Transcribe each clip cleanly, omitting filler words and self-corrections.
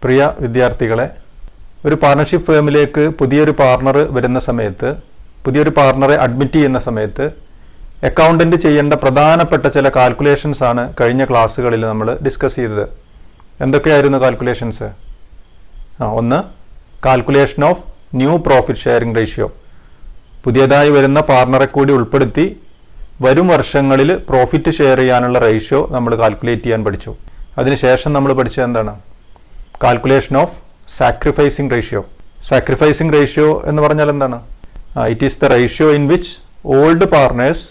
പ്രിയ വിദ്യാർത്ഥികളെ, ഒരു പാർട്ണർഷിപ്പ് ഫേമിലേക്ക് പുതിയൊരു പാർട്ണർ വരുന്ന സമയത്ത്, പുതിയൊരു പാർട്ണറെ അഡ്മിറ്റ് ചെയ്യുന്ന സമയത്ത് അക്കൗണ്ടന്റ് ചെയ്യേണ്ട പ്രധാനപ്പെട്ട ചില കാൽക്കുലേഷൻസ് ആണ് കഴിഞ്ഞ ക്ലാസ്സുകളിൽ നമ്മൾ ഡിസ്കസ് ചെയ്തത്. എന്തൊക്കെയായിരുന്നു കാൽക്കുലേഷൻസ്? ഒന്ന്, calculation of new profit sharing ratio. പുതിയതായി വരുന്ന പാർട്ണറെ കൂടി ഉൾപ്പെടുത്തി വരും വർഷങ്ങളിൽ പ്രോഫിറ്റ് ഷെയർ ചെയ്യാനുള്ള റേഷ്യോ നമ്മൾ കാൽക്കുലേറ്റ് ചെയ്യാൻ പഠിച്ചു. അതിനുശേഷം നമ്മൾ പഠിച്ചത് എന്താണ്? Calculation of sacrificing ratio. Sacrificing ratio എന്ന് പറഞ്ഞാൽ എന്താണ്? It is the ratio in which old partners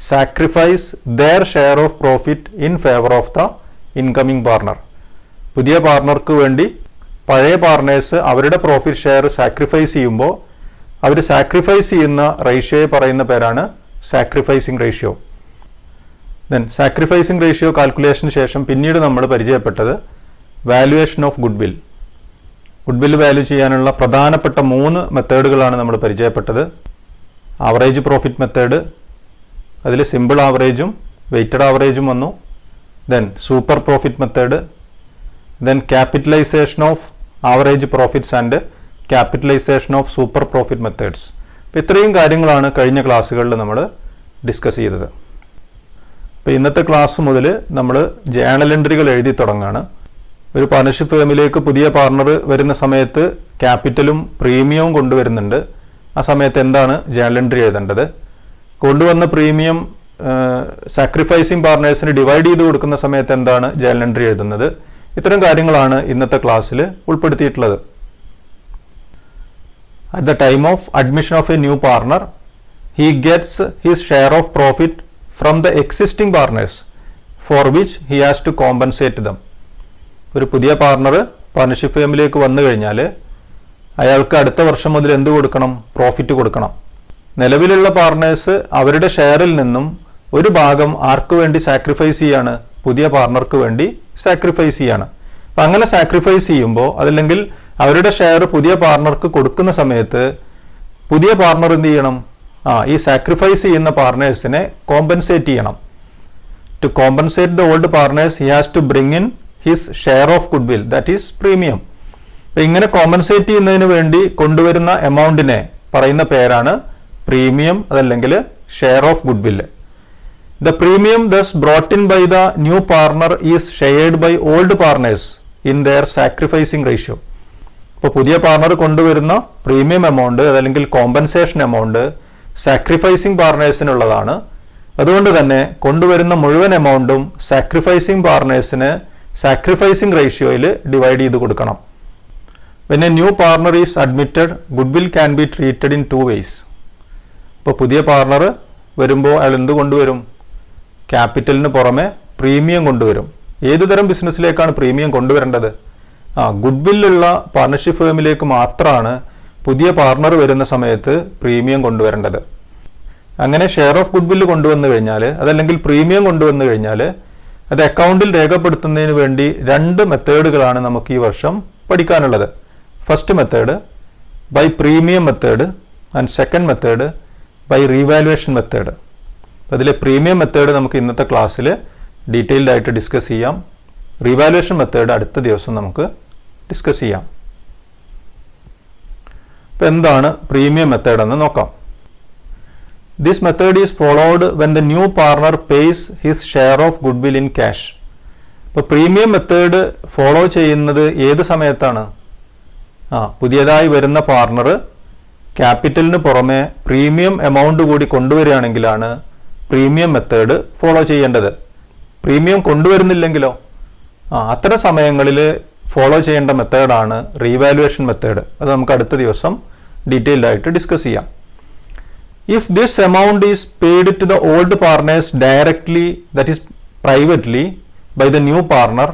sacrifice there share of profit in favour of the incoming partner. പുതിയ പാർട്ണർക്ക് വേണ്ടി പഴയ പാർട്ണേഴ്സ് അവരുടെ പ്രോഫിറ്റ് ഷെയർ സാക്രിഫൈസ് ചെയ്യുമ്പോൾ അവർ സാക്രിഫൈസ് ചെയ്യുന്ന റേഷ്യോയെ പറയുന്ന പേരാണ് sacrificing ratio. Then sacrificing ratio കാൽക്കുലേഷന് ശേഷം പിന്നീട് നമ്മൾ പരിചയപ്പെട്ടത് valuation of goodwill. Goodwill value ചെയ്യാനുള്ള പ്രധാനപ്പെട്ട 3 മെത്തേഡുകളാണ് നമ്മൾ പരിചയപ്പെട്ടത്. ആവറേജ് പ്രോഫിറ്റ് മെത്തേഡ്, അതിൽ സിമ്പിൾ ആവറേജും വെയ്റ്റഡ് ആവറേജും വന്നു. Then super profit method, then capitalisation of average profits and capitalisation of super profit methods. അപ്പോൾ ഇത്രയും കാര്യങ്ങളാണ് കഴിഞ്ഞ ക്ലാസ്സുകളിൽ നമ്മൾ ഡിസ്കസ് ചെയ്തത്. അപ്പോൾ ഇന്നത്തെ ക്ലാസ് മുതൽ നമ്മൾ ജേണൽ എൻട്രികൾ എഴുതി തുടങ്ങുകയാണ്. ഒരു പാർട്ണർഷിപ്പ് ഫേമിലേക്ക് പുതിയ പാർട്ണർ വരുന്ന സമയത്ത് ക്യാപിറ്റലും പ്രീമിയവും കൊണ്ടുവരുന്നുണ്ട്. ആ സമയത്ത് എന്താണ് ജേണൽ എൻട്രി എഴുതേണ്ടത്? കൊണ്ടുവന്ന പ്രീമിയം സാക്രിഫൈസിങ് പാർട്ണേഴ്സിന് ഡിവൈഡ് ചെയ്ത് കൊടുക്കുന്ന സമയത്ത് എന്താണ് ജേണൽ എൻട്രി എഴുതുന്നത്? ഇത്തരം കാര്യങ്ങളാണ് ഇന്നത്തെ ക്ലാസ്സിൽ ഉൾപ്പെടുത്തിയിട്ടുള്ളത്. At the time of admission of a new partner, he gets his share of profit from the existing partners for which he has to compensate them. ഒരു പുതിയ പാർട്ണർ പാർട്ണർഷിപ്പ് ഫേമിലേക്ക് വന്നു കഴിഞ്ഞാൽ അയാൾക്ക് അടുത്ത വർഷം മുതൽ എന്ത് കൊടുക്കണം? പ്രോഫിറ്റ് കൊടുക്കണം. നിലവിലുള്ള പാർട്ണേഴ്സ് അവരുടെ ഷെയറിൽ നിന്നും ഒരു ഭാഗം ആർക്ക് വേണ്ടി സാക്രിഫൈസ് ചെയ്യാണ്? പുതിയ പാർട്ണർക്ക് വേണ്ടി സാക്രിഫൈസ് ചെയ്യാണ്. അപ്പം അങ്ങനെ സാക്രിഫൈസ് ചെയ്യുമ്പോൾ, അതല്ലെങ്കിൽ അവരുടെ ഷെയർ പുതിയ പാർട്ണർക്ക് കൊടുക്കുന്ന സമയത്ത് പുതിയ പാർട്ണർ എന്ത് ചെയ്യണം? ഈ സാക്രിഫൈസ് ചെയ്യുന്ന പാർട്ണേഴ്സിനെ കോമ്പൻസേറ്റ് ചെയ്യണം. To compensate the old partners he has to bring in his share of goodwill, that is premium. അപ്പം ഇങ്ങനെ കോമ്പൻസേറ്റ് ചെയ്യുന്നതിന് വേണ്ടി കൊണ്ടുവരുന്ന എമൗണ്ടിനെ പറയുന്ന പേരാണ് പ്രീമിയം, അതല്ലെങ്കിൽ share of goodwill. The premium thus brought in by the new partner is shared by old partners in their sacrificing ratio. ഇപ്പോൾ പുതിയ പാർട്ണർ കൊണ്ടുവരുന്ന പ്രീമിയം എമൗണ്ട് അതല്ലെങ്കിൽ കോമ്പൻസേഷൻ എമൗണ്ട് സാക്രിഫൈസിങ് പാർട്ണേഴ്സിനുള്ളതാണ്. അതുകൊണ്ട് തന്നെ കൊണ്ടുവരുന്ന മുഴുവൻ എമൗണ്ടും സാക്രിഫൈസിങ് പാർട്ണേഴ്സിന് സാക്രിഫൈസിങ് റേഷ്യോയിൽ ഡിവൈഡ് ചെയ്ത് കൊടുക്കണം. When a new partner is admitted, goodwill can be treated in 2 ways. ഇപ്പോൾ പുതിയ പാർട്ണർ വരുമ്പോൾ അയാൾ എന്ത് കൊണ്ടുവരും? ക്യാപിറ്റലിന് പുറമെ പ്രീമിയം കൊണ്ടുവരും. ഏതു തരം ബിസിനസ്സിലേക്കാണ് പ്രീമിയം കൊണ്ടുവരേണ്ടത്? ഗുഡ്വില്ലുള്ള പാർട്ണർഷിപ്പ് ഫേമിലേക്ക് മാത്രമാണ് പുതിയ പാർട്ണർ വരുന്ന സമയത്ത് പ്രീമിയം കൊണ്ടുവരേണ്ടത്. അങ്ങനെ ഷെയർ ഓഫ് ഗുഡ്വില്ല് കൊണ്ടുവന്നു കഴിഞ്ഞാൽ, അതല്ലെങ്കിൽ പ്രീമിയം കൊണ്ടുവന്നു കഴിഞ്ഞാൽ, അത് അക്കൗണ്ടിൽ രേഖപ്പെടുത്തുന്നതിന് വേണ്ടി 2 മെത്തേഡുകളാണ് നമുക്ക് ഈ വർഷം പഠിക്കാനുള്ളത്. First method by premium method and second method by revaluation method. അതിലെ പ്രീമിയം മെത്തേഡ് നമുക്ക് ഇന്നത്തെ ക്ലാസ്സിൽ ഡീറ്റെയിൽഡ് ആയിട്ട് ഡിസ്കസ് ചെയ്യാം. റീവാലുവേഷൻ മെത്തേഡ് അടുത്ത ദിവസം നമുക്ക് ഡിസ്കസ് ചെയ്യാം. അപ്പോൾ എന്താണ് പ്രീമിയം മെത്തേഡ് എന്ന് നോക്കാം. This method is followed when the new partner pays his share of goodwill in cash. ഇപ്പോൾ പ്രീമിയം മെത്തേഡ് ഫോളോ ചെയ്യുന്നത് ഏത് സമയത്താണ്? പുതിയതായി വരുന്ന പാർട്ണർ ക്യാപിറ്റലിന് പുറമെ പ്രീമിയം എമൗണ്ട് കൂടി കൊണ്ടുവരികയാണെങ്കിലാണ് പ്രീമിയം മെത്തേഡ് ഫോളോ ചെയ്യേണ്ടത്. പ്രീമിയം കൊണ്ടുവരുന്നില്ലെങ്കിലോ? അത്തരം സമയങ്ങളിൽ ഫോളോ ചെയ്യേണ്ട മെത്തേഡാണ് റീവാലുവേഷൻ മെത്തേഡ്. അത് നമുക്ക് അടുത്ത ദിവസം ഡീറ്റെയിൽഡ് ആയിട്ട് ഡിസ്കസ് ചെയ്യാം. If this amount is paid to the old partners directly, that is privately by the new partner,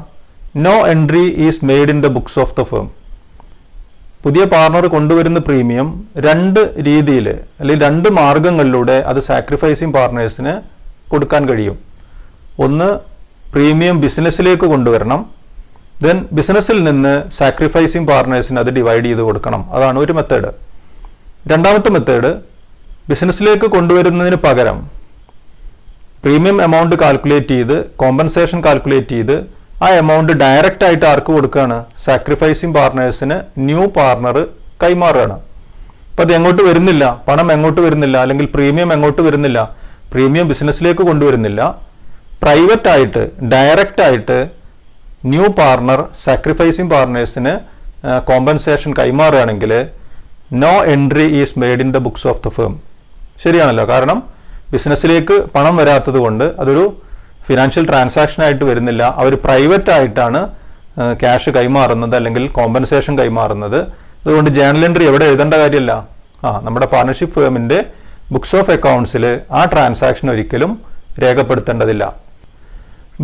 no entry is made in the books of the firm. പുതിയ partner കൊണ്ടുവരുന്ന premium 2 രീതിയിൽ അല്ലെങ്കിൽ 2 മാർഗങ്ങളിലൂടെ അത് sacrificing പാർട്ണേഴ്സിന് കൊടുക്കാൻ കഴിയും. ഒന്ന്, പ്രീമിയം ബിസിനസ്സിലേക്ക് കൊണ്ടുവരണം. ദെൻ ബിസിനസ്സിൽ നിന്ന് സാക്രിഫൈസിങ് പാർട്ണേഴ്സിന് അത് ഡിവൈഡ് ചെയ്ത് കൊടുക്കണം. അതാണ് ഒരു മെത്തേഡ്. രണ്ടാമത്തെ മെത്തേഡ്, ബിസിനസ്സിലേക്ക് കൊണ്ടുവരുന്നതിന് പകരം പ്രീമിയം എമൗണ്ട് കാൽക്കുലേറ്റ് ചെയ്ത് കോമ്പൻസേഷൻ കാൽക്കുലേറ്റ് ചെയ്ത് ആ എമൗണ്ട് ഡയറക്റ്റ് ആയിട്ട് ആർക്ക് കൊടുക്കുകയാണ്? സാക്രിഫൈസിങ് പാർട്ട്നേഴ്സിന് ന്യൂ പാർട്ണർ കൈമാറുകയാണ്. അപ്പം അത് എങ്ങോട്ട് വരുന്നില്ല, പണം എങ്ങോട്ട് വരുന്നില്ല, അല്ലെങ്കിൽ പ്രീമിയം എങ്ങോട്ട് വരുന്നില്ല, പ്രീമിയം ബിസിനസ്സിലേക്ക് കൊണ്ടുവരുന്നില്ല. പ്രൈവറ്റ് ആയിട്ട് ഡയറക്റ്റ് ആയിട്ട് ന്യൂ പാർട്ണർ സാക്രിഫൈസിങ് പാർട്ട്നേഴ്സിന് കോമ്പൻസേഷൻ കൈമാറുകയാണെങ്കിൽ no entry is made in the books of the firm. ശരിയാണല്ലോ, കാരണം ബിസിനസ്സിലേക്ക് പണം വരാത്തത് കൊണ്ട് അതൊരു ഫിനാൻഷ്യൽ ട്രാൻസാക്ഷൻ ആയിട്ട് വരുന്നില്ല. അവർ പ്രൈവറ്റ് ആയിട്ടാണ് ക്യാഷ് കൈമാറുന്നത് അല്ലെങ്കിൽ കോമ്പൻസേഷൻ കൈമാറുന്നത്. അതുകൊണ്ട് ജേണൽ എൻട്രി എവിടെ എഴുതേണ്ട കാര്യമില്ല, നമ്മുടെ പാർട്ണർഷിപ്പ് ഫേമിൻ്റെ ബുക്സ് ഓഫ് അക്കൗണ്ട്സിൽ ആ ട്രാൻസാക്ഷൻ ഒരിക്കലും രേഖപ്പെടുത്തേണ്ടതില്ല.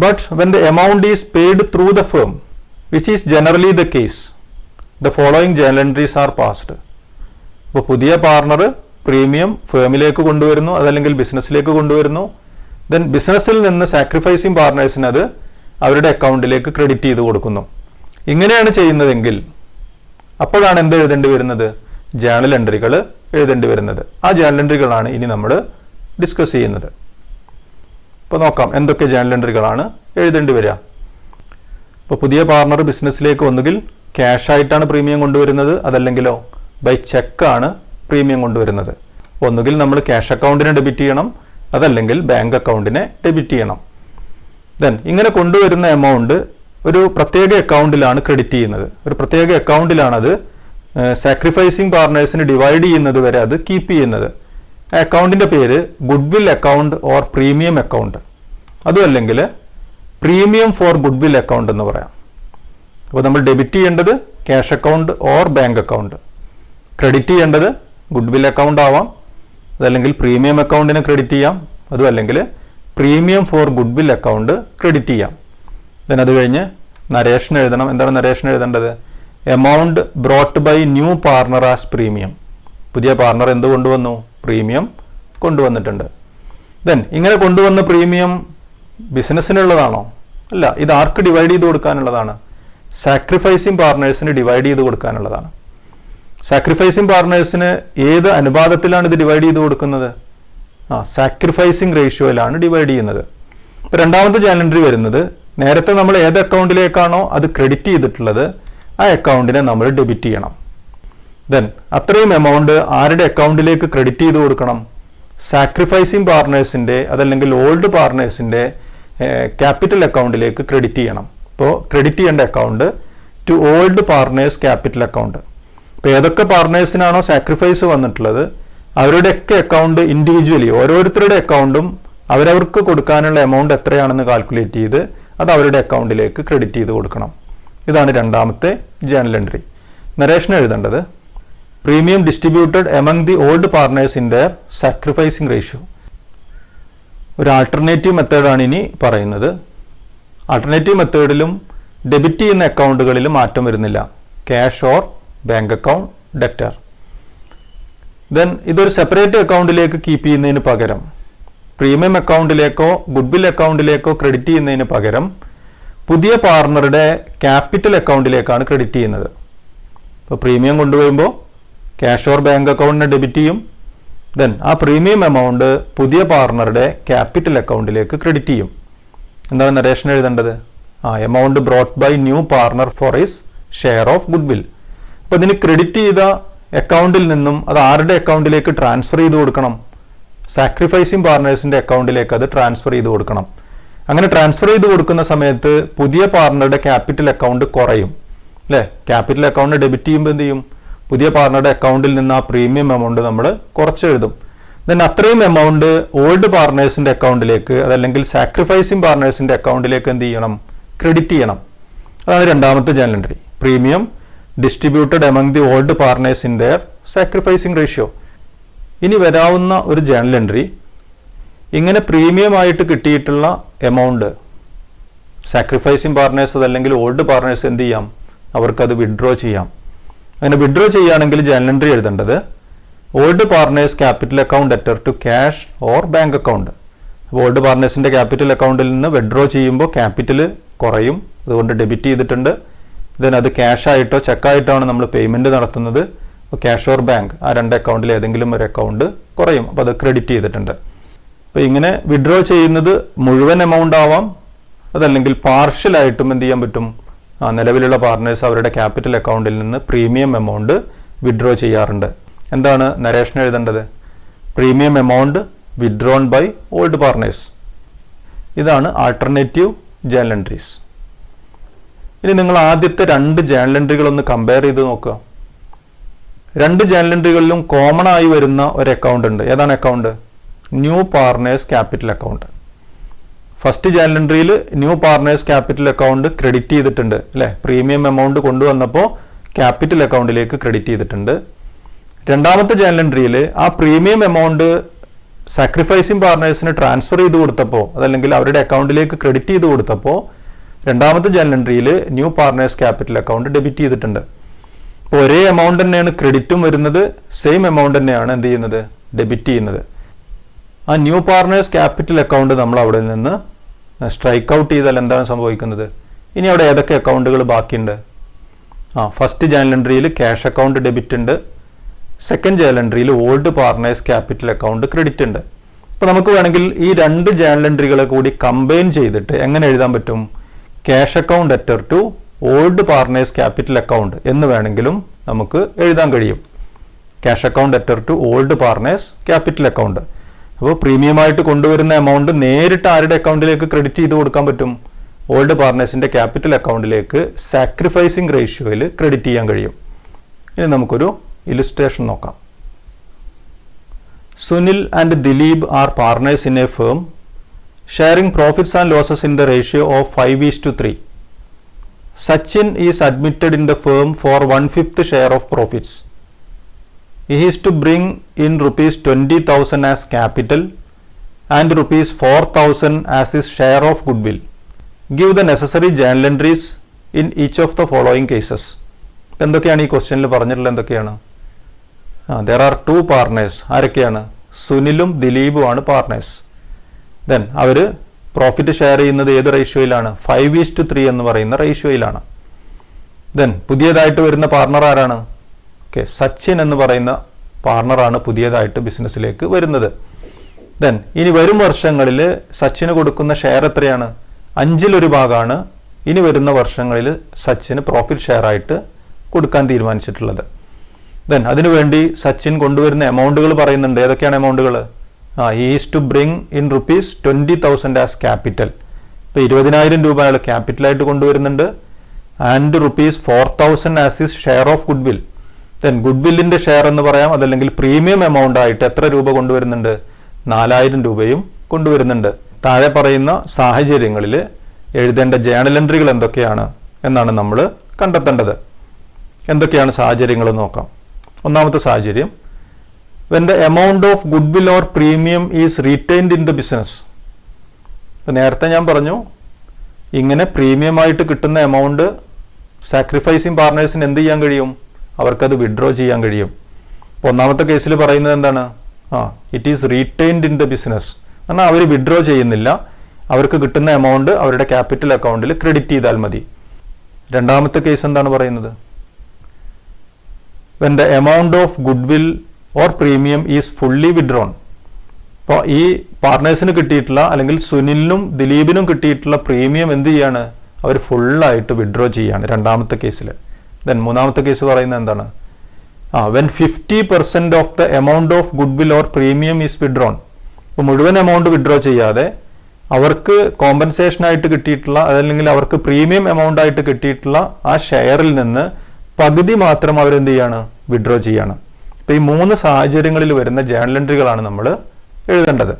But when the amount is paid through the firm, which is generally the case, the following journal entries are passed. ഇപ്പോൾ പുതിയ പാർട്ണർ പ്രീമിയം ഫേമിലേക്ക് കൊണ്ടുവരുന്നു, അതല്ലെങ്കിൽ ബിസിനസ്സിലേക്ക് കൊണ്ടുവരുന്നു. ദെൻ ബിസിനസ്സിൽ നിന്ന് സാക്രിഫൈസിങ് പാർട്ട്നേഴ്സിന് അത് അവരുടെ അക്കൗണ്ടിലേക്ക് ക്രെഡിറ്റ് ചെയ്ത് കൊടുക്കുന്നു. ഇങ്ങനെയാണ് ചെയ്യുന്നതെങ്കിൽ അപ്പോഴാണ് എന്ത് എഴുതേണ്ടി വരുന്നത്? ജേണൽ എൻട്രികൾ എഴുതേണ്ടി വരുന്നത്. ആ ജേണൽ എൻട്രികളാണ് ഇനി നമ്മൾ ഡിസ്കസ് ചെയ്യുന്നത്. ഇപ്പോൾ നോക്കാം എന്തൊക്കെ ജേണൽ എൻട്രികളാണ് എഴുതേണ്ടി വരിക. ഇപ്പോൾ പുതിയ പാർട്ണർ ബിസിനസ്സിലേക്ക് ഒന്നുകിൽ ക്യാഷ് ആയിട്ടാണ് പ്രീമിയം കൊണ്ടുവരുന്നത്, അതല്ലെങ്കിലോ ബൈ ചെക്കാണ് പ്രീമിയം കൊണ്ടുവരുന്നത്. ഒന്നുകിൽ നമ്മൾ ക്യാഷ് അക്കൗണ്ടിനെ ഡെബിറ്റ് ചെയ്യണം, അതല്ലെങ്കിൽ ബാങ്ക് അക്കൗണ്ടിനെ ഡെബിറ്റ് ചെയ്യണം. ദെൻ ഇങ്ങനെ കൊണ്ടുവരുന്ന എമൗണ്ട് ഒരു പ്രത്യേക അക്കൗണ്ടിലാണ് ക്രെഡിറ്റ് ചെയ്യുന്നത്. ഒരു പ്രത്യേക അക്കൗണ്ടിലാണ് അത് സാക്രിഫൈസിങ് പാർട്ട്നേഴ്സിന് ഡിവൈഡ് ചെയ്യുന്നത് വരെ അത് കീപ്പ് ചെയ്യുന്നത്. ആ അക്കൗണ്ടിൻ്റെ പേര് goodwill account or premium account, അതും അല്ലെങ്കിൽ പ്രീമിയം ഫോർ ഗുഡ്വിൽ അക്കൗണ്ട് എന്ന് പറയാം. അപ്പോൾ നമ്മൾ ഡെബിറ്റ് ചെയ്യേണ്ടത് cash account or bank account, credit ചെയ്യേണ്ടത് ഗുഡ്വിൽ അക്കൗണ്ട് ആവാം, അതല്ലെങ്കിൽ പ്രീമിയം അക്കൗണ്ടിന് ക്രെഡിറ്റ് ചെയ്യാം, അതും അല്ലെങ്കിൽ premium for goodwill account credit ചെയ്യാം. ദെൻ അത് കഴിഞ്ഞ് നരേഷൻ എഴുതണം. എന്താണ് നരേഷൻ എഴുതേണ്ടത്? Amount brought by new partner as premium. പുതിയ പാർട്ണർ എന്ത് കൊണ്ടുവന്നു? പ്രീമിയം കൊണ്ടുവന്നിട്ടുണ്ട്. ദെൻ ഇങ്ങനെ കൊണ്ടുവന്ന പ്രീമിയം ബിസിനസ്സിനുള്ളതാണോ? അല്ല, ഇത് ആർക്ക് ഡിവൈഡ് ചെയ്ത് കൊടുക്കാനുള്ളതാണ്? സാക്രിഫൈസിങ് പാർട്ട്നേഴ്സിന് ഡിവൈഡ് ചെയ്ത് കൊടുക്കാനുള്ളതാണ്. സാക്രിഫൈസിങ് പാർട്ട്നേഴ്സിന് ഏത് അനുപാതത്തിലാണ് ഇത് ഡിവൈഡ് ചെയ്ത് കൊടുക്കുന്നത്? സാക്രിഫൈസിങ് റേഷ്യോയിലാണ് ഡിവൈഡ് ചെയ്യുന്നത്. ഇപ്പോൾ രണ്ടാമത്തെ ജേണൽ എൻട്രി വരുന്നത് നേരത്തെ നമ്മൾ ഏത് അക്കൗണ്ടിലേക്കാണോ അത് ക്രെഡിറ്റ് ചെയ്തിട്ടുള്ളത് ആ അക്കൗണ്ടിനെ നമ്മൾ ഡെബിറ്റ് ചെയ്യണം. ദെൻ അത്രയും എമൗണ്ട് ആരുടെ അക്കൗണ്ടിലേക്ക് ക്രെഡിറ്റ് ചെയ്ത് കൊടുക്കണം? സാക്രിഫൈസിങ് പാർട്ട്നേഴ്സിൻ്റെ അതല്ലെങ്കിൽ ഓൾഡ് പാർട്ട്നേഴ്സിൻ്റെ ക്യാപിറ്റൽ അക്കൗണ്ടിലേക്ക് ക്രെഡിറ്റ് ചെയ്യണം. ഇപ്പോൾ ക്രെഡിറ്റ് ചെയ്യേണ്ട account to old partners capital account. ഇപ്പോൾ ഏതൊക്കെ പാർട്ട്നേഴ്സിനാണോ സാക്രിഫൈസ് വന്നിട്ടുള്ളത് അവരുടെയൊക്കെ അക്കൗണ്ട് ഇൻഡിവിജ്വലി ഓരോരുത്തരുടെ അക്കൗണ്ടും അവരവർക്ക് കൊടുക്കാനുള്ള എമൗണ്ട് എത്രയാണെന്ന് കാൽക്കുലേറ്റ് ചെയ്ത് അത് അവരുടെ അക്കൗണ്ടിലേക്ക് ക്രെഡിറ്റ് ചെയ്ത് കൊടുക്കണം. ഇതാണ് രണ്ടാമത്തെ ജേണൽ എൻട്രി. നരേഷൻ എഴുതേണ്ടത് premium distributed among the old partners in their sacrificing ratio. ഒരു ആൾട്ടർനേറ്റീവ് മെത്തേഡാണ് ഇനി പറയുന്നത്. ആൾട്ടർനേറ്റീവ് മെത്തേഡിലും ഡെബിറ്റ് ചെയ്യുന്ന അക്കൗണ്ടുകളിൽ മാറ്റം വരുന്നില്ല. Cash or bank account, debtor. Then ഇതൊരു സെപ്പറേറ്റ് അക്കൗണ്ടിലേക്ക് കീപ്പ് ചെയ്യുന്നതിന് പകരം പ്രീമിയം അക്കൗണ്ടിലേക്കോ ഗുഡ്വിൽ അക്കൗണ്ടിലേക്കോ ക്രെഡിറ്റ് ചെയ്യുന്നതിന് പകരം പുതിയ പാർട്ണറുടെ ക്യാപിറ്റൽ അക്കൗണ്ടിലേക്കാണ് ക്രെഡിറ്റ് ചെയ്യുന്നത്. ഇപ്പോൾ പ്രീമിയം കൊണ്ടുവരുമ്പോൾ ക്യാഷ് ഓർ ബാങ്ക് അക്കൗണ്ടിനെ ഡെബിറ്റ് ചെയ്യും. ദെൻ ആ പ്രീമിയം എമൗണ്ട് പുതിയ പാർട്ണറുടെ ക്യാപിറ്റൽ അക്കൗണ്ടിലേക്ക് ക്രെഡിറ്റ് ചെയ്യും. എന്താണ് നരേഷൻ എഴുതേണ്ടത്? Amount brought by new partner for his share of goodwill. അപ്പോൾ ഇതിന് ക്രെഡിറ്റ് ചെയ്ത അക്കൗണ്ടിൽ നിന്നും അത് ആരുടെ അക്കൗണ്ടിലേക്ക് ട്രാൻസ്ഫർ ചെയ്ത് കൊടുക്കണം? സാക്രിഫൈസിങ് പാർട്ട്നേഴ്സിൻ്റെ അക്കൗണ്ടിലേക്ക് അത് ട്രാൻസ്ഫർ ചെയ്ത് കൊടുക്കണം. അങ്ങനെ ട്രാൻസ്ഫർ ചെയ്ത് കൊടുക്കുന്ന സമയത്ത് പുതിയ പാർട്ണറുടെ ക്യാപിറ്റൽ അക്കൗണ്ട് കുറയും അല്ലേ? ക്യാപിറ്റൽ അക്കൗണ്ട് ഡെബിറ്റ് ചെയ്യുമ്പോൾ എന്ത് ചെയ്യും? പുതിയ പാർട്ണറുടെ അക്കൗണ്ടിൽ നിന്ന് ആ പ്രീമിയം എമൗണ്ട് നമ്മൾ കുറച്ചെഴുതും. ദെൻ അത്രയും എമൗണ്ട് ഓൾഡ് പാർട്ണേഴ്സിൻ്റെ അക്കൗണ്ടിലേക്ക് അതല്ലെങ്കിൽ സാക്രിഫൈസിങ് പാർട്ണേഴ്സിൻ്റെ അക്കൗണ്ടിലേക്ക് എന്ത് ചെയ്യണം? ക്രെഡിറ്റ് ചെയ്യണം. അതാണ് രണ്ടാമത്തെ journal entry. Premium distributed among the old partners in their sacrificing ratio. ഇനി വരാവുന്ന ഒരു ജേണൽ എൻട്രി ഇങ്ങനെ പ്രീമിയം ആയിട്ട് കിട്ടിയിട്ടുള്ള എമൗണ്ട് സാക്രിഫൈസിങ് പാർട്ണേഴ്സ് അതല്ലെങ്കിൽ ഓൾഡ് പാർട്ണേഴ്സ് എന്ത് ചെയ്യാം? അവർക്കത് വിഡ്രോ ചെയ്യാം. അങ്ങനെ വിഡ്രോ ചെയ്യുകയാണെങ്കിൽ ജേണൽ എൻട്രി എഴുതേണ്ടത് old partners capital account debtor to cash or bank account. അപ്പോൾ ഓൾഡ് പാർട്ണേഴ്സിൻ്റെ ക്യാപിറ്റൽ അക്കൗണ്ടിൽ നിന്ന് വിഡ്രോ ചെയ്യുമ്പോൾ ക്യാപിറ്റൽ കുറയും, അതുകൊണ്ട് ഡെബിറ്റ് ചെയ്തിട്ടുണ്ട്. ദെൻ അത് ക്യാഷ് ആയിട്ടോ ചെക്കായിട്ടാണ് നമ്മൾ പേയ്മെൻറ്റ് നടത്തുന്നത്. അപ്പോൾ ക്യാഷ് ഓർ ബാങ്ക് ആ രണ്ട് അക്കൗണ്ടിൽ ഏതെങ്കിലും ഒരു അക്കൗണ്ട് കുറയും, അപ്പോൾ അത് ക്രെഡിറ്റ് ചെയ്തിട്ടുണ്ട്. അപ്പോൾ ഇങ്ങനെ വിഡ്രോ ചെയ്യുന്നത് മുഴുവൻ എമൗണ്ട് ആവാം, അതല്ലെങ്കിൽ പാർഷ്യലായിട്ടും എന്ത് ചെയ്യാൻ പറ്റും, നിലവിലുള്ള പാർട്ട്നേഴ്സ് അവരുടെ ക്യാപിറ്റൽ അക്കൗണ്ടിൽ നിന്ന് പ്രീമിയം എമൗണ്ട് വിഡ്രോ ചെയ്യാറുണ്ട്. എന്താണ് നരേഷൻ എഴുതേണ്ടത്? Premium amount withdrawn by old partners. ഇതാണ് ആൾട്ടർനേറ്റീവ് ജേണൽ എൻട്രീസ്. ഇനി നിങ്ങൾ ആദ്യത്തെ 2 ജേണൽ എൻട്രികൾ ഒന്ന് കമ്പയർ ചെയ്ത് നോക്കുക. 2 ജേണൽ എൻട്രികളിലും കോമൺ ആയി വരുന്ന ഒരു അക്കൗണ്ട് ഉണ്ട്. ഏതാണ് account? New partners capital account. First journal എൻട്രിയിൽ new partners capital account credit ചെയ്തിട്ടുണ്ട് അല്ലേ? പ്രീമിയം എമൗണ്ട് കൊണ്ടുവന്നപ്പോൾ ക്യാപിറ്റൽ അക്കൗണ്ടിലേക്ക് ക്രെഡിറ്റ് ചെയ്തിട്ടുണ്ട്. രണ്ടാമത്തെ ജേണൽ എൻട്രിയിൽ ആ പ്രീമിയം എമൗണ്ട് സാക്രിഫൈസിങ് പാർട്ട്നേഴ്സിന് ട്രാൻസ്ഫർ ചെയ്ത് കൊടുത്തപ്പോൾ, അതല്ലെങ്കിൽ അവരുടെ അക്കൗണ്ടിലേക്ക് ക്രെഡിറ്റ് ചെയ്ത് കൊടുത്തപ്പോൾ രണ്ടാമത്തെ ജേണൽ എൻട്രിയിൽ new partners capital account debit ചെയ്തിട്ടുണ്ട്. അപ്പോൾ ഒരേ എമൗണ്ട് തന്നെയാണ് ക്രെഡിറ്റും വരുന്നത്, സെയിം എമൗണ്ട് തന്നെയാണ് എന്ത് ചെയ്യുന്നത്, ഡെബിറ്റ് ചെയ്യുന്നത്. ആ ന്യൂ പാർട്ട്നേഴ്സ് ക്യാപിറ്റൽ അക്കൗണ്ട് നമ്മൾ അവിടെ നിന്ന് സ്ട്രൈക്ക് ഔട്ട് ചെയ്താൽ എന്താണ് സംഭവിക്കുന്നത്? ഇനി അവിടെ ഏതൊക്കെ അക്കൗണ്ടുകൾ ബാക്കിയുണ്ട്? ഫസ്റ്റ് ജേണൽ എൻട്രിയിൽ ക്യാഷ് അക്കൗണ്ട് ഡെബിറ്റ് ഉണ്ട്, സെക്കൻഡ് ജേണൽ എൻട്രിയിൽ old partners capital account credit ഉണ്ട്. അപ്പോൾ നമുക്ക് വേണമെങ്കിൽ ഈ 2 ജേണൽ എൻട്രികളെ കൂടി കമ്പൈൻ ചെയ്തിട്ട് എങ്ങനെ എഴുതാൻ പറ്റും? Cash account debtor to old partners capital account എന്ന് വേണമെങ്കിലും നമുക്ക് എഴുതാൻ കഴിയും. Cash account debtor to old partners capital account. അപ്പോൾ പ്രീമിയമായിട്ട് കൊണ്ടുവരുന്ന എമൗണ്ട് നേരിട്ട് ആരുടെ അക്കൗണ്ടിലേക്ക് ക്രെഡിറ്റ് ചെയ്ത് കൊടുക്കാൻ പറ്റും? ഓൾഡ് പാർട്ട്നേഴ്സിന്റെ ക്യാപിറ്റൽ അക്കൗണ്ടിലേക്ക് സാക്രിഫൈസിങ് റേഷ്യോയിൽ ക്രെഡിറ്റ് ചെയ്യാൻ കഴിയും. ഇനി നമുക്കൊരു ഇലുസ്ട്രേഷൻ നോക്കാം. Sunil and Dilip are partners in a firm sharing profits and losses in the ratio of 5:3. Sachin is admitted in the firm for 1/5 share of profits. He is to bring in rupees 20,000 as capital and rupees 4,000 as his share of goodwill. Give the necessary journal entries in each of the following cases. എന്തൊക്കെയാണ് ഈ ക്വസ്റ്റ്യനിൽ പറഞ്ഞിട്ടുള്ളത്? എന്തൊക്കെയാണ്? there are 2 partners. ആരൊക്കെയാണ്? സുനിലും ദിലീപും ആണ് partners. Then അവർ profit share ചെയ്യുന്നത് ഏത് റേഷ്യോയിലാണ്? 5:3 എന്ന് പറയുന്ന റേഷ്യോയിലാണ്. ദെൻ പുതിയതായിട്ട് വരുന്ന പാർട്ണർ ആരാണ്? സച്ചിൻ എന്ന് പറയുന്ന പാർട്ണറാണ് പുതിയതായിട്ട് ബിസിനസ്സിലേക്ക് വരുന്നത്. ദെൻ ഇനി വരും വർഷങ്ങളിൽ സച്ചിന് കൊടുക്കുന്ന ഷെയർ എത്രയാണ്? 5-1 ഭാഗമാണ് ഇനി വരുന്ന വർഷങ്ങളിൽ സച്ചിന് പ്രോഫിറ്റ് ഷെയർ ആയിട്ട് കൊടുക്കാൻ തീരുമാനിച്ചിട്ടുള്ളത്. ദെൻ അതിനുവേണ്ടി സച്ചിൻ കൊണ്ടുവരുന്ന എമൗണ്ടുകൾ പറയുന്നുണ്ട്. ഏതൊക്കെയാണ് എമൗണ്ടുകൾ? he is to bring in rupees 20,000 as capital. ഇപ്പോൾ 20,000 രൂപ അയാൾ ക്യാപിറ്റലായിട്ട് കൊണ്ടുവരുന്നുണ്ട്. And rupees 4,000 as his share of goodwill. Then ഗുഡ്വില്ലിൻ്റെ ഷെയർ എന്ന് പറയാം, അതല്ലെങ്കിൽ പ്രീമിയം എമൗണ്ട് ആയിട്ട് എത്ര രൂപ കൊണ്ടുവരുന്നുണ്ട്? 4,000 രൂപയും കൊണ്ടുവരുന്നുണ്ട്. താഴെ പറയുന്ന സാഹചര്യങ്ങളിൽ എഴുതേണ്ട ജേണൽ എൻട്രികൾ എന്തൊക്കെയാണ് എന്നാണ് നമ്മൾ കണ്ടെത്തേണ്ടത്. എന്തൊക്കെയാണ് സാഹചര്യങ്ങൾ നോക്കാം. ഒന്നാമത്തെ സാഹചര്യം, when the amount of goodwill or premium is retained in the business. ഇപ്പോൾ നേരത്തെ ഞാൻ പറഞ്ഞു, ഇങ്ങനെ പ്രീമിയമായിട്ട് കിട്ടുന്ന എമൗണ്ട് സാക്രിഫൈസിങ് പാർട്ട്നേഴ്സിന് എന്ത് ചെയ്യാൻ കഴിയും? അവർക്കത് വിഡ്രോ ചെയ്യാൻ കഴിയും. അപ്പോൾ ഒന്നാമത്തെ കേസിൽ പറയുന്നത് എന്താണ്? It is retained in the business. എന്നാൽ അവർ വിഡ്രോ ചെയ്യുന്നില്ല, അവർക്ക് കിട്ടുന്ന എമൗണ്ട് അവരുടെ ക്യാപിറ്റൽ അക്കൗണ്ടിൽ ക്രെഡിറ്റ് ചെയ്താൽ മതി. രണ്ടാമത്തെ കേസ് എന്താണ് പറയുന്നത്? when the amount of goodwill or premium is fully withdrawn. അപ്പോൾ ഈ പാർട്ട്നേഴ്സിന് കിട്ടിയിട്ടുള്ള, അല്ലെങ്കിൽ സുനിലിനും ദിലീപിനും കിട്ടിയിട്ടുള്ള പ്രീമിയം എന്ത് ചെയ്യാണ്? അവർ ഫുള്ളായിട്ട് വിഡ്രോ ചെയ്യാണ് രണ്ടാമത്തെ കേസിൽ. ദെൻ മൂന്നാമത്തെ കേസ് പറയുന്നത് എന്താണ്? When 50% of the amount of goodwill or premium is withdrawn. ഇപ്പോൾ മുഴുവൻ എമൗണ്ട് വിഡ്രോ ചെയ്യാതെ അവർക്ക് കോമ്പൻസേഷനായിട്ട് കിട്ടിയിട്ടുള്ള, അതല്ലെങ്കിൽ അവർക്ക് പ്രീമിയം എമൗണ്ട് ആയിട്ട് കിട്ടിയിട്ടുള്ള ആ ഷെയറിൽ നിന്ന് പകുതി മാത്രം അവരെന്ത് ചെയ്യാണ്? വിഡ്രോ ചെയ്യാണ്. അപ്പോൾ ഈ 3 സാഹചര്യങ്ങളിൽ വരുന്ന ജേണൽ എൻട്രികളാണ് നമ്മൾ എഴുതേണ്ടത്.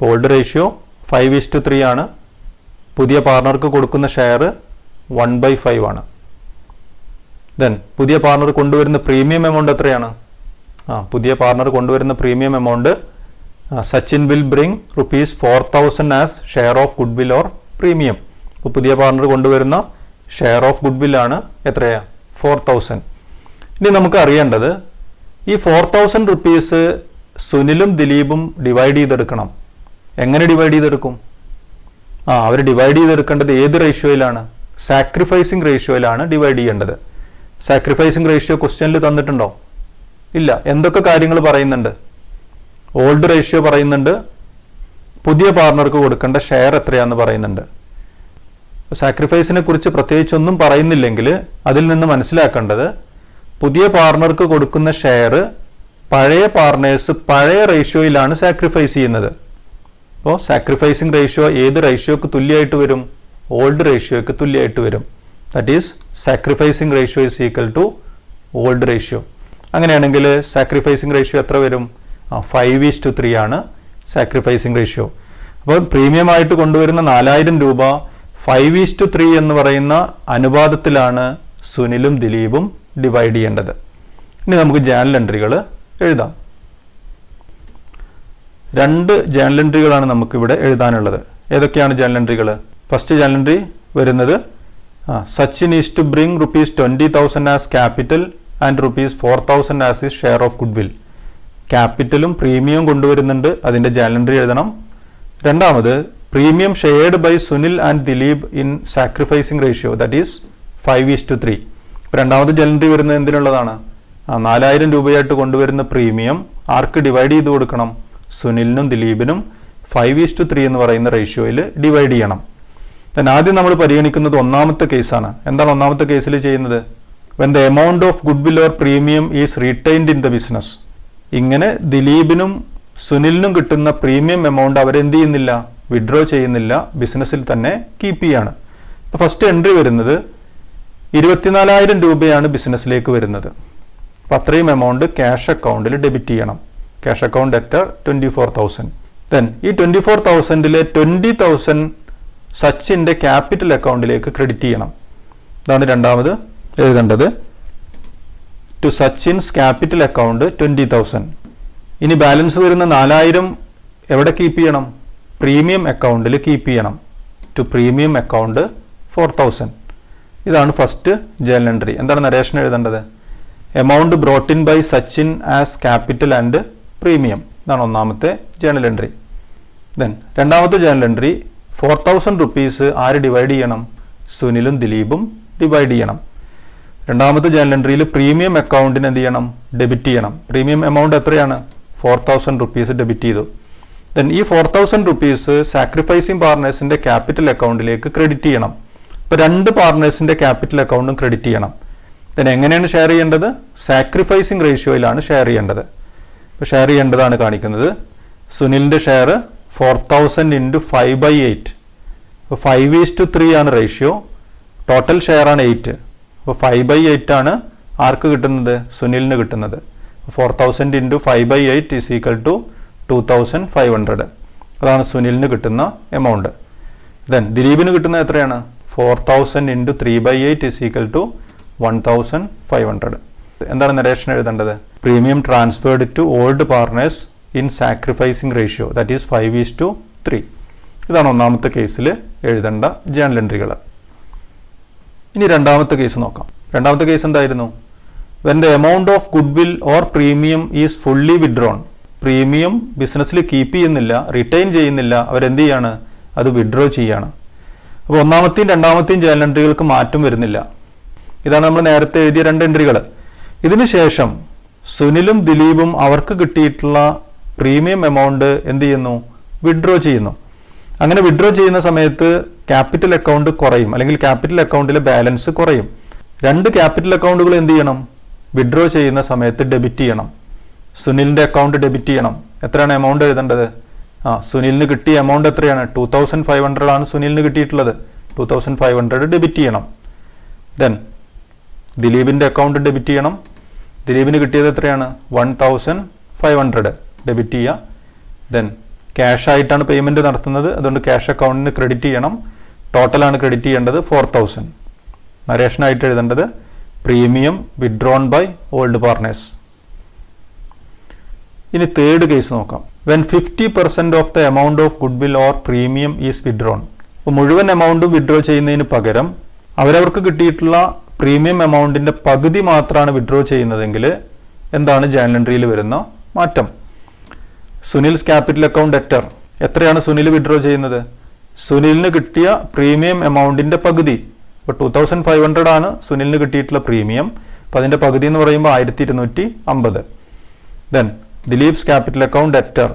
ഓൾഡ് റേഷ്യോ 5:3 ആണ്. പുതിയ പാർട്ണർക്ക് കൊടുക്കുന്ന ഷെയർ 1/5 ആണ്. ദെൻ പുതിയ പാർട്ണർ കൊണ്ടുവരുന്ന പ്രീമിയം എമൗണ്ട് എത്രയാണ്? പുതിയ പാർട്ണർ കൊണ്ടുവരുന്ന premium amount Sachin will bring rupees 4,000 as share of goodwill or premium. ഇപ്പോൾ പുതിയ പാർട്ണർ കൊണ്ടുവരുന്ന ഷെയർ ഓഫ് ഗുഡ്വിൽ ആണ് എത്രയാണ്? 4,000. ഇനി നമുക്ക് അറിയേണ്ടത്, ഈ 4,000 റുപ്പീസ് സുനിലും ദിലീപും ഡിവൈഡ് ചെയ്തെടുക്കണം. എങ്ങനെ ഡിവൈഡ് ചെയ്തെടുക്കും? അവർ ഡിവൈഡ് ചെയ്തെടുക്കേണ്ടത് ഏത് റേഷ്യോയിലാണ്? സാക്രിഫൈസിങ് റേഷ്യോയിലാണ് ഡിവൈഡ് ചെയ്യേണ്ടത്. സാക്രിഫൈസിങ് റേഷ്യോ ക്വസ്റ്റ്യനിൽ തന്നിട്ടുണ്ടോ? ഇല്ല. എന്തൊക്കെ കാര്യങ്ങൾ പറയുന്നുണ്ട്? ഓൾഡ് റേഷ്യോ പറയുന്നുണ്ട്, പുതിയ പാർട്ണർക്ക് കൊടുക്കേണ്ട ഷെയർ എത്രയാണെന്ന് പറയുന്നുണ്ട്. സാക്രിഫൈസിനെ കുറിച്ച് പ്രത്യേകിച്ചൊന്നും പറയുന്നില്ലെങ്കിൽ അതിൽ നിന്ന് മനസ്സിലാക്കേണ്ടത് പുതിയ പാർട്ണർക്ക് കൊടുക്കുന്ന ഷെയർ പഴയ പാർട്ണേഴ്സ് പഴയ റേഷ്യോയിലാണ് സാക്രിഫൈസ് ചെയ്യുന്നത്. അപ്പോൾ സാക്രിഫൈസിങ് റേഷ്യോ ഏത് റേഷ്യോക്ക് തുല്യമായിട്ട് വരും? ഓൾഡ് റേഷ്യോക്ക് തുല്യമായിട്ട് വരും. That is sacrificing ratio is equal to old ratio. അങ്ങനെയാണെങ്കിൽ സാക്രിഫൈസിങ് റേഷ്യോ എത്ര വരും? 5:3 ആണ് സാക്രിഫൈസിങ് റേഷ്യോ. അപ്പോൾ പ്രീമിയം ആയിട്ട് കൊണ്ടുവരുന്ന 4000 രൂപ 5:3 എന്ന് പറയുന്ന അനുപാതത്തിലാണ് സുനിലും ദിലീപും ഡിവൈഡ് ചെയ്യേണ്ടത്. ഇനി നമുക്ക് ജേണൽ എൻട്രികൾ എഴുതാം. 2 ജേണൽ എൻട്രികളാണ് നമുക്കിവിടെ എഴുതാനുള്ളത്. ഏതൊക്കെയാണ് ജേണൽ എൻട്രികൾ? ഫസ്റ്റ് ജേണൽ എൻട്രി വരുന്നത് Sachin is to bring ₹20,000 as capital and ₹4,000 as his share of goodwill. ക്യാപിറ്റലും പ്രീമിയവും കൊണ്ടുവരുന്നുണ്ട്, അതിൻ്റെ ജേണൽ എൻട്രി എഴുതണം. രണ്ടാമത് premium shared by Sunil and Dileep in sacrificing ratio that is 5:3. രണ്ടാമത് ജേണൽ എൻട്രി വരുന്നത് എന്തിനുള്ളതാണ്? 4000 രൂപയായിട്ട് കൊണ്ടുവരുന്ന പ്രീമിയം ആർക്ക് ഡിവൈഡ് ചെയ്ത് കൊടുക്കണം? സുനിലിനും ദിലീപിനും 5:3 എന്ന് പറയുന്ന റേഷ്യോയിൽ ഡിവൈഡ് ചെയ്യണം. ആദ്യം നമ്മൾ പരിഗണിക്കുന്നത് ഒന്നാമത്തെ കേസാണ്. എന്താണ് ഒന്നാമത്തെ കേസിൽ ചെയ്യുന്നത്? When the amount of goodwill or premium is retained in the business. ഇങ്ങനെ ദിലീപിനും സുനിലിനും കിട്ടുന്ന പ്രീമിയം എമൗണ്ട് അവരെന്ത് ചെയ്യുന്നില്ല? വിഡ്രോ ചെയ്യുന്നില്ല, ബിസിനസ്സിൽ തന്നെ കീപ്പ് ചെയ്യാണ്. അപ്പോൾ ഫസ്റ്റ് എൻട്രി വരുന്നത് 24,000 രൂപയാണ് ബിസിനസ്സിലേക്ക് വരുന്നത്. അപ്പോൾ അത്രയും എമൗണ്ട് ക്യാഷ് അക്കൗണ്ടിൽ ഡെബിറ്റ് ചെയ്യണം. Cash account debtor 24,000. ദെൻ ഈ 24,000-ലെ 20,000 സച്ചിൻ്റെ ക്യാപിറ്റൽ അക്കൗണ്ടിലേക്ക് ക്രെഡിറ്റ് ചെയ്യണം. ഇതാണ് രണ്ടാമത് എഴുതേണ്ടത്. To Sachin's capital account 20,000. ഇനി ബാലൻസ് വരുന്ന 4,000 എവിടെ കീപ്പ് ചെയ്യണം? പ്രീമിയം അക്കൗണ്ടിൽ കീപ്പ് ചെയ്യണം. To premium account 4,000. ഇതാണ് ഫസ്റ്റ് ജേണൽ എൻട്രി. എന്താണ് നരേഷൻ എഴുതേണ്ടത്? Amount brought in by Sachin as capital and premium. ഇതാണ് ഒന്നാമത്തെ ജേണൽ എൻട്രി. ദെൻ രണ്ടാമത്തെ ജേണൽ എൻട്രി 4,000 റുപ്പീസ് ആര് ഡിവൈഡ് ചെയ്യണം? സുനിലും ദിലീപും ഡിവൈഡ് ചെയ്യണം. രണ്ടാമത്തെ ജേണൽ എൻട്രിയിൽ പ്രീമിയം അക്കൗണ്ടിന് എന്ത് ചെയ്യണം? ഡെബിറ്റ് ചെയ്യണം. പ്രീമിയം എമൗണ്ട് എത്രയാണ്? 4,000 റുപ്പീസ് ഡെബിറ്റ് ചെയ്തു. ദെൻ ഈ 4,000 റുപ്പീസ് സാക്രിഫൈസിങ് പാർട്ണേഴ്സിൻ്റെ ക്യാപിറ്റൽ അക്കൗണ്ടിലേക്ക് ക്രെഡിറ്റ് ചെയ്യണം. ഇപ്പോൾ 2 പാർട്ണേഴ്സിൻ്റെ ക്യാപിറ്റൽ അക്കൗണ്ടും ക്രെഡിറ്റ് ചെയ്യണം. ദെൻ എങ്ങനെയാണ് ഷെയർ ചെയ്യേണ്ടത്? സാക്രിഫൈസിങ് റേഷ്യോയിലാണ് ഷെയർ ചെയ്യേണ്ടത്. ഇപ്പോൾ ഷെയർ ചെയ്യേണ്ടതാണ് കാണിക്കുന്നത്. സുനിലിൻ്റെ ഷെയർ 4,000 ഇൻറ്റു 5/8. അപ്പോൾ 5:3 ആണ് റേഷ്യോ. ടോട്ടൽ ഷെയർ ആണ് 8. അപ്പോൾ 5/8 ആണ് ആർക്ക് കിട്ടുന്നത്? സുനിലിന് കിട്ടുന്നത്. 4,000 ഇൻറ്റു 5/8 ഈസ് ഈക്വൽ ടു 2,500. അതാണ് സുനിലിന് കിട്ടുന്ന എമൗണ്ട്. ദെൻ ദിലീപിന് കിട്ടുന്നത് എത്രയാണ്? 4,000 ഇൻറ്റു 3/8 ഈസ് ഈക്വൽ ടു 1,500. എന്താണ് നരേഷൻ എഴുതേണ്ടത്? Premium transferred to old partners in sacrificing ratio that is 5:3. ഇതാണ് ഒന്നാമത്തെ കേസിൽ എഴുതേണ്ട ജേണൽ എൻട്രികൾ. ഇനി രണ്ടാമത്തെ കേസ് നോക്കാം. രണ്ടാമത്തെ കേസ് എന്തായിരുന്നു? When the amount of goodwill or premium is fully withdrawn. Premium ബിസിനസ്സിൽ കീപ്പ് ചെയ്യുന്നില്ല, റിട്ടൈൻ ചെയ്യുന്നില്ല, അവരെന്ത് ചെയ്യാണ്? അത് വിഡ്രോ ചെയ്യാണ്. അപ്പോൾ ഒന്നാമത്തെയും രണ്ടാമത്തെയും ജേണൽ എൻട്രികൾക്ക് മാറ്റം വരുന്നില്ല. ഇതാണ് നമ്മൾ നേരത്തെ എഴുതിയ 2 എൻട്രികൾ. ഇതിനു ശേഷം സുനിലും ദിലീപും അവർക്ക് കിട്ടിയിട്ടുള്ള പ്രീമിയം എമൗണ്ട് എന്ത് ചെയ്യുന്നു? വിഡ്രോ ചെയ്യുന്നു. അങ്ങനെ വിഡ്രോ ചെയ്യുന്ന സമയത്ത് ക്യാപിറ്റൽ അക്കൗണ്ട് കുറയും, അല്ലെങ്കിൽ ക്യാപിറ്റൽ അക്കൗണ്ടിലെ ബാലൻസ് കുറയും. 2 ക്യാപിറ്റൽ അക്കൗണ്ടുകൾ എന്ത് ചെയ്യണം? വിഡ്രോ ചെയ്യുന്ന സമയത്ത് ഡെബിറ്റ് ചെയ്യണം. സുനിലിൻ്റെ അക്കൗണ്ട് ഡെബിറ്റ് ചെയ്യണം. എത്രയാണ് എമൗണ്ട് എഴുതേണ്ടത്? സുനിലിന് കിട്ടിയ എമൗണ്ട് എത്രയാണ്? 2,500 ആണ് സുനിലിന് കിട്ടിയിട്ടുള്ളത്. 2,500 ഡെബിറ്റ് ചെയ്യണം. ദെൻ ദിലീപിൻ്റെ അക്കൗണ്ട് ഡെബിറ്റ് ചെയ്യണം. ദിലീപിന് കിട്ടിയത് എത്രയാണ്? 1,500 ഡെബിറ്റ് ചെയ്യുക. ദെൻ ക്യാഷ് ആയിട്ടാണ് പേയ്മെൻറ്റ് നടത്തുന്നത്, അതുകൊണ്ട് ക്യാഷ് അക്കൗണ്ടിന് ക്രെഡിറ്റ് ചെയ്യണം. ടോട്ടലാണ് ക്രെഡിറ്റ് ചെയ്യേണ്ടത് 4,000. നരേഷനായിട്ട് എഴുതേണ്ടത് premium withdrawn by old partners. ഇനി തേർഡ് കേസ് നോക്കാം. When 50% of the amount of goodwill or premium is withdrawn. അപ്പോൾ മുഴുവൻ എമൗണ്ടും വിഡ്രോ ചെയ്യുന്നതിന് പകരം അവരവർക്ക് കിട്ടിയിട്ടുള്ള പ്രീമിയം എമൗണ്ടിൻ്റെ പകുതി മാത്രമാണ് വിഡ്രോ ചെയ്യുന്നതെങ്കിൽ എന്താണ് ജേണൽ എൻട്രിയിൽ വരുന്ന മാറ്റം? Sunil's capital account debtor. എത്രയാണ് സുനിൽ വിഡ്രോ ചെയ്യുന്നത്? സുനിലിന് കിട്ടിയ പ്രീമിയം എമൗണ്ടിൻ്റെ പകുതി. ഇപ്പോൾ 2,500 ആണ് സുനിലിന് കിട്ടിയിട്ടുള്ള പ്രീമിയം. അപ്പോൾ അതിൻ്റെ പകുതി എന്ന് പറയുമ്പോൾ 1,250. ദെൻ ദിലീപ്സ് ക്യാപിറ്റൽ അക്കൗണ്ട് ഡെറ്റർ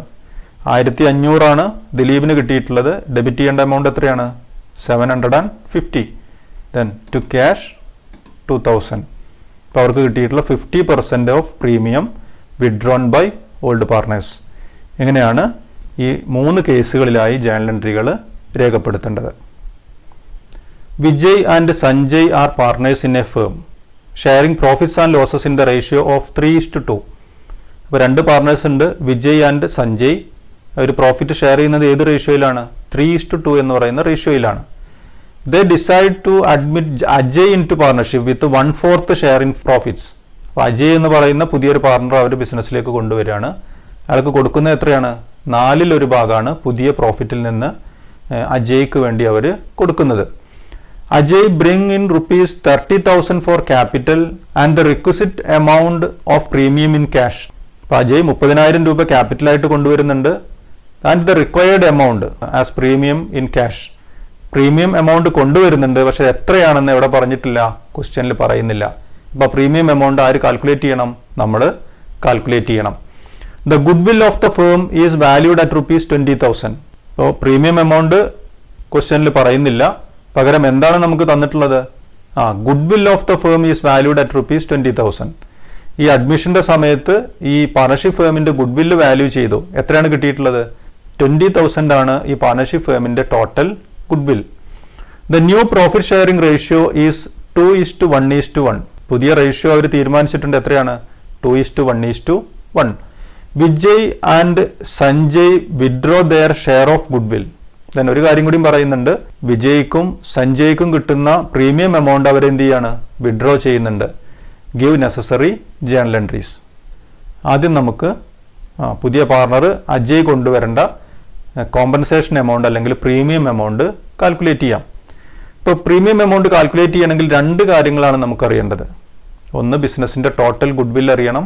1,500 ആണ് ദിലീപിന് കിട്ടിയിട്ടുള്ളത്. ഡെബിറ്റ് ചെയ്യേണ്ട എമൗണ്ട് എത്രയാണ്? 750. Then to cash 2000. അപ്പോൾ അവർക്ക് കിട്ടിയിട്ടുള്ള 50% of premium withdrawn by old partners. എങ്ങനെയാണ് ഈ 3 കേസുകളിലായി ജേണൽ എൻട്രികൾ രേഖപ്പെടുത്തേണ്ടത്? Vijay and Sanjay are partners in a firm sharing profits and losses in the ratio of 3:2. അപ്പോൾ 2 പാർട്ട്നേഴ്സ് ഉണ്ട്, വിജയ് ആൻഡ് സഞ്ജയ്. അവർ പ്രോഫിറ്റ് ഷെയർ ചെയ്യുന്നത് ഏത് റേഷ്യോയിലാണ്? 3:2 എന്ന് പറയുന്ന റേഷ്യോയിലാണ്. They decide to admit Ajay into partnership with 1/4 share in profits. അപ്പോൾ അജയ് എന്ന് പറയുന്ന പുതിയൊരു പാർട്ണർ അവർ ബിസിനസ്സിലേക്ക് കൊണ്ടുവരികയാണ്. അയാൾക്ക് കൊടുക്കുന്നത് എത്രയാണ്? 4/1 ഭാഗമാണ് പുതിയ പ്രോഫിറ്റിൽ നിന്ന് അജയ്ക്ക് വേണ്ടി അവർ കൊടുക്കുന്നത്. Ajay bring in ₹30,000 for capital and the requisite amount of premium in cash. അപ്പോൾ അജയ് 30,000 രൂപ ക്യാപിറ്റലായിട്ട് കൊണ്ടുവരുന്നുണ്ട്. And the required amount as premium in cash. Premium amount കൊണ്ടുവരുന്നുണ്ട്, പക്ഷെ എത്രയാണെന്ന് എവിടെ പറഞ്ഞിട്ടില്ല, ക്വസ്റ്റ്യനിൽ പറയുന്നില്ല. അപ്പോൾ പ്രീമിയം എമൗണ്ട് ആര് കാൽക്കുലേറ്റ് ചെയ്യണം? നമ്മൾ കാൽക്കുലേറ്റ് ചെയ്യണം. The good will of the firm is valued at ₹20,000. അപ്പോൾ പ്രീമിയം എമൗണ്ട് ക്വസ്റ്റ്യനിൽ പറയുന്നില്ല, പകരം എന്താണ് നമുക്ക് തന്നിട്ടുള്ളത്? Goodwill of the firm is valued at ₹20,000. ഈ അഡ്മിഷന്റെ സമയത്ത് ഈ പാർട്ണർഷിപ്പ് ഫേമിന്റെ ഗുഡ് വില്ല് വാല്യൂ ചെയ്തു. എത്രയാണ് കിട്ടിയിട്ടുള്ളത്? 20,000 ആണ് ഈ പാർട്ണർഷിപ്പ് ഫേമിന്റെ total goodwill. The new profit sharing ratio is 2:1:1. പുതിയ റേഷ്യോ അവർ തീരുമാനിച്ചിട്ടുണ്ട്. എത്രയാണ്? 2:1:1. Vijay and Sanjay withdraw there share of goodwill. Then ഒരു കാര്യം കൂടി പറയുന്നുണ്ട്, വിജയ്ക്കും സഞ്ജയ്ക്കും കിട്ടുന്ന പ്രീമിയം എമൗണ്ട് അവരെന്ത് ചെയ്യാണ്? വിഡ്രോ ചെയ്യുന്നുണ്ട്. Give necessary journal entries. ആദ്യം നമുക്ക് പുതിയ പാർട്ണർ അജയ് കൊണ്ടുവരേണ്ട കോമ്പൻസേഷൻ എമൗണ്ട് അല്ലെങ്കിൽ പ്രീമിയം എമൗണ്ട് കാൽക്കുലേറ്റ് ചെയ്യാം. ഇപ്പോൾ പ്രീമിയം എമൗണ്ട് കാൽക്കുലേറ്റ് ചെയ്യണമെങ്കിൽ 2 കാര്യങ്ങളാണ് നമുക്കറിയേണ്ടത്. ഒന്ന്, ബിസിനസ്സിൻ്റെ ടോട്ടൽ ഗുഡ്വിൽ അറിയണം.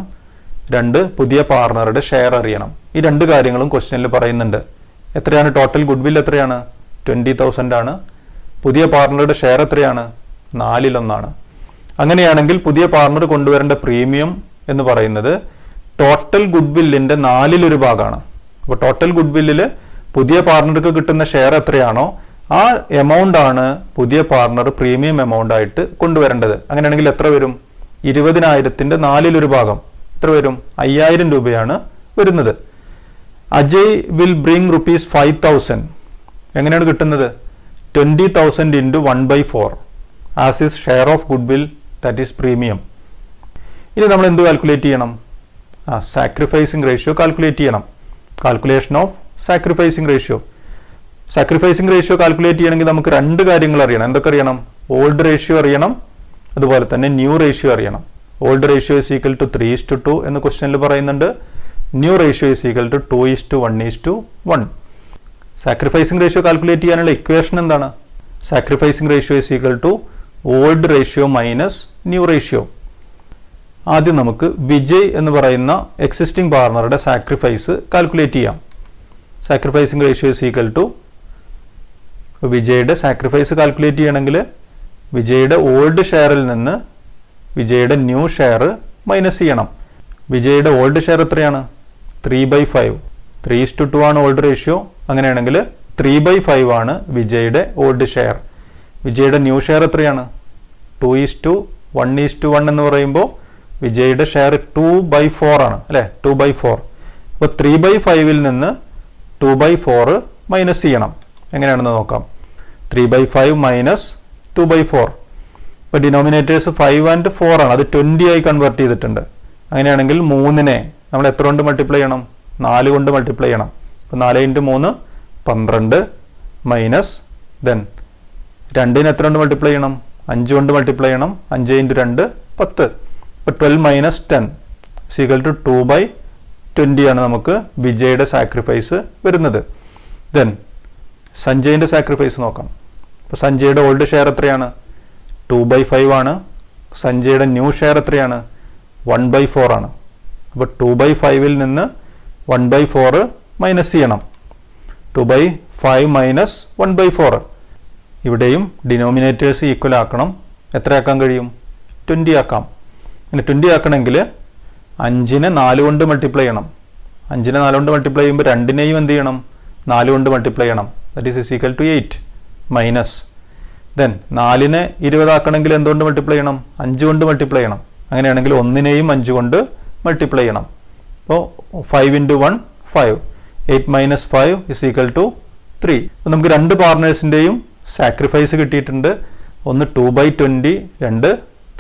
2, പുതിയ പാർട്ണറുടെ ഷെയർ അറിയണം. ഈ 2 കാര്യങ്ങളും ക്വസ്റ്റ്യനിൽ പറയുന്നുണ്ട്. എത്രയാണ് ടോട്ടൽ ഗുഡ്വിൽ? എത്രയാണ്? 20,000 ആണ്. പുതിയ പാർട്ണറുടെ ഷെയർ എത്രയാണ്? 4/1. അങ്ങനെയാണെങ്കിൽ പുതിയ പാർട്ണർ കൊണ്ടുവരേണ്ട പ്രീമിയം എന്ന് പറയുന്നത് ടോട്ടൽ ഗുഡ്വില്ലിൻ്റെ 4/1 ഭാഗമാണ്. അപ്പോൾ ടോട്ടൽ ഗുഡ്വില്ലിൽ പുതിയ പാർട്ണർക്ക് കിട്ടുന്ന ഷെയർ എത്രയാണോ ആ എമൗണ്ട് ആണ് പുതിയ പാർട്ണർ പ്രീമിയം എമൗണ്ട് ആയിട്ട് കൊണ്ടുവരേണ്ടത്. അങ്ങനെയാണെങ്കിൽ എത്ര വരും? 20,000ന്റെ 4/1 ഭാഗം എത്ര വരും? 5,000 രൂപയാണ് വരുന്നത്. Ajay will bring ₹5,000. എങ്ങനെയാണ് കിട്ടുന്നത്? 20,000 into 1/4 as is share of goodwill, that is premium. ഇനി നമ്മൾ എന്ത് കാൽക്കുലേറ്റ് ചെയ്യണം? സാക്രിഫൈസിങ് റേഷ്യോ കാൽക്കുലേറ്റ് ചെയ്യണം. Calculation of sacrificing ratio. Sacrificing ratio calculate ചെയ്യണമെങ്കിൽ നമുക്ക് 2 കാര്യങ്ങൾ അറിയണം. എന്തൊക്കെ അറിയണം? ഓൾഡ് റേഷ്യോ അറിയണം, അതുപോലെ തന്നെ ന്യൂ റേഷ്യോ അറിയണം. Old ratio is equal to 3:2 എന്ന് ക്വസ്റ്റ്യനിൽ പറയുന്നുണ്ട്. New ratio is equal to 2:1:1. Sacrificing ratio calculate ചെയ്യാനുള്ള ഇക്വേഷൻ എന്താണ്? Sacrificing ratio is equal to old ratio minus new ratio. ആദ്യം നമുക്ക് വിജയ് എന്ന് പറയുന്ന എക്സിസ്റ്റിംഗ് പാർട്ണറുടെ സാക്രിഫൈസ് കാൽക്കുലേറ്റ് ചെയ്യാം. Sacrificing ratio is equal to, വിജയുടെ സാക്രിഫൈസ് കാൽക്കുലേറ്റ് ചെയ്യണമെങ്കിൽ വിജയുടെ ഓൾഡ് ഷെയറിൽ നിന്ന് വിജയുടെ ന്യൂ ഷെയർ മൈനസ് ചെയ്യണം. വിജയുടെ ഓൾഡ് ഷെയർ എത്രയാണ്? 3/5. 3:2 ആണ് ഓൾഡ് റേഷ്യോ. അങ്ങനെയാണെങ്കിൽ 3/5 ആണ് വിജയുടെ ഓൾഡ് ഷെയർ. വിജയുടെ ന്യൂ ഷെയർ എത്രയാണ്? 2:1:1 എന്ന് പറയുമ്പോൾ വിജയുടെ ഷെയർ 2/4 ആണ് അല്ലേ? 2/4. അപ്പോൾ 3/5ൽ നിന്ന് 2/4 മൈനസ് ചെയ്യണം. എങ്ങനെയാണെന്ന് നോക്കാം. 3/5 മൈനസ് 2/4. ഇപ്പോൾ ഡിനോമിനേറ്റേഴ്സ് 5 and 4 ആണ്. അത് 20 ആയി കൺവേർട്ട് ചെയ്തിട്ടുണ്ട്. അങ്ങനെയാണെങ്കിൽ 3നെ നമ്മൾ എത്ര കൊണ്ട് മൾട്ടിപ്ലൈ ചെയ്യണം? 4 കൊണ്ട് മൾട്ടിപ്ലൈ ചെയ്യണം. അപ്പോൾ 4 × 3 12 മൈനസ് ദെൻ 2നെ എത്ര കൊണ്ട് മൾട്ടിപ്ലൈ ചെയ്യണം? 5 കൊണ്ട് മൾട്ടിപ്ലൈ ചെയ്യണം. 5 × 2 10. അപ്പോൾ 12 മൈനസ് 10 ഈക്വൽ ടു 2/20 ആണ് നമുക്ക് വിജയുടെ സാക്രിഫൈസ് വരുന്നത്. ദെൻ സഞ്ജയിൻ്റെ സാക്രിഫൈസ് നോക്കാം. അപ്പോൾ സഞ്ജയുടെ ഓൾഡ് ഷെയർ എത്രയാണ്? 2/5 ആണ്. സഞ്ജയുടെ ന്യൂ ഷെയർ എത്രയാണ്? 1/4 ആണ്. അപ്പോൾ 2/5ൽ നിന്ന് 1/4 മൈനസ് ചെയ്യണം. 2/5 മൈനസ് 1/4. ഇവിടെയും ഡിനോമിനേറ്റേഴ്സ് ഈക്വൽ ആക്കണം. എത്രയാക്കാൻ കഴിയും? 20 ആക്കാം. ഇങ്ങനെ 20 ആക്കണമെങ്കിൽ 5നെ 4 കൊണ്ട് മൾട്ടിപ്ലൈ ചെയ്യണം. 5നെ 4 കൊണ്ട് മൾട്ടിപ്ലൈ ചെയ്യുമ്പോൾ 2നെയും എന്ത് ചെയ്യണം? 4 കൊണ്ട് മൾട്ടിപ്ലൈ ചെയ്യണം. That is equal to 8. Minus then 4നെ 20 ആക്കണമെങ്കിൽ എന്തുകൊണ്ട് മൾട്ടിപ്ലൈ ചെയ്യണം? 5 കൊണ്ട് മൾട്ടിപ്ലൈ ചെയ്യണം. അങ്ങനെയാണെങ്കിൽ 1നെയും 5 കൊണ്ട് മൾട്ടിപ്ലൈ ചെയ്യണം. അപ്പോൾ 5 × 1 5, 8 - 5 = 3. അപ്പോൾ നമുക്ക് രണ്ട് പാർട്ട്നേഴ്സിൻ്റെയും സാക്രിഫൈസ് കിട്ടിയിട്ടുണ്ട്. ഒന്ന് 2/20, രണ്ട്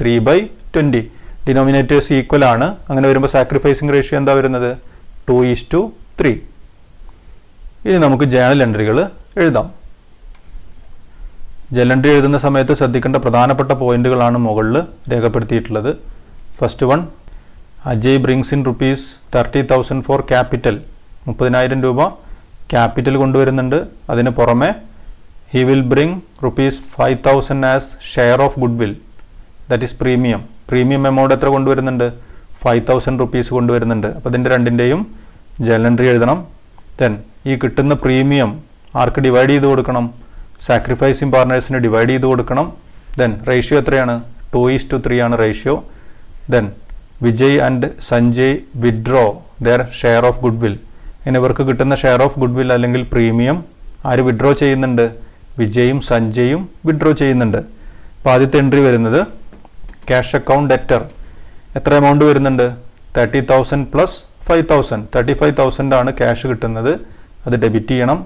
3/20. ഡിനോമിനേറ്റേഴ്സ് ഈക്വൽ ആണ്. അങ്ങനെ വരുമ്പോൾ സാക്രിഫൈസിങ് റേഷ്യോ എന്താ വരുന്നത്? 2:3. ഇനി നമുക്ക് ജേണൽ എൻട്രികൾ എഴുതാം. ജേണൽ എൻട്രി എഴുതുന്ന സമയത്ത് ശ്രദ്ധിക്കേണ്ട പ്രധാനപ്പെട്ട പോയിന്റുകളാണ് മുകളിൽ രേഖപ്പെടുത്തിയിട്ടുള്ളത്. First one, Ajay brings in ₹30,000 for capital. 30,000 രൂപ ക്യാപിറ്റൽ കൊണ്ടുവരുന്നുണ്ട്. അതിന് പുറമെ he will bring ₹5,000 as share of goodwill, that is premium. Premium amount എത്ര കൊണ്ടുവരുന്നുണ്ട്? ₹5,000 കൊണ്ടുവരുന്നുണ്ട്. അപ്പോൾ ഇതിൻ്റെ രണ്ടിൻ്റെയും ജേണൽ എൻട്രി എഴുതണം. ദെൻ ഈ കിട്ടുന്ന പ്രീമിയം ആർക്ക് ഡിവൈഡ് ചെയ്ത് കൊടുക്കണം? സാക്രിഫൈസിങ് പാർട്ട്നേഴ്സിന് ഡിവൈഡ് ചെയ്ത് കൊടുക്കണം. ദെൻ റേഷ്യോ എത്രയാണ്? 2:3 ആണ് ratio. Then Vijay and Sanjay withdraw there share of good will. ഇനി ഇവർക്ക് കിട്ടുന്ന ഷെയർ ഓഫ് ഗുഡ് വിൽ അല്ലെങ്കിൽ പ്രീമിയം ആര് വിഡ്രോ ചെയ്യുന്നുണ്ട്? വിജയും സഞ്ജയും വിഡ്രോ ചെയ്യുന്നുണ്ട്. അപ്പോൾ ആദ്യത്തെ എൻട്രി വരുന്നത് ക്യാഷ് അക്കൗണ്ട് ഡെറ്റർ. എത്ര എമൗണ്ട് വരുന്നുണ്ട്? 30,000 + 5,000. 35,000 ആണ് ക്യാഷ് കിട്ടുന്നത്. അത് ഡെബിറ്റ് ചെയ്യണം.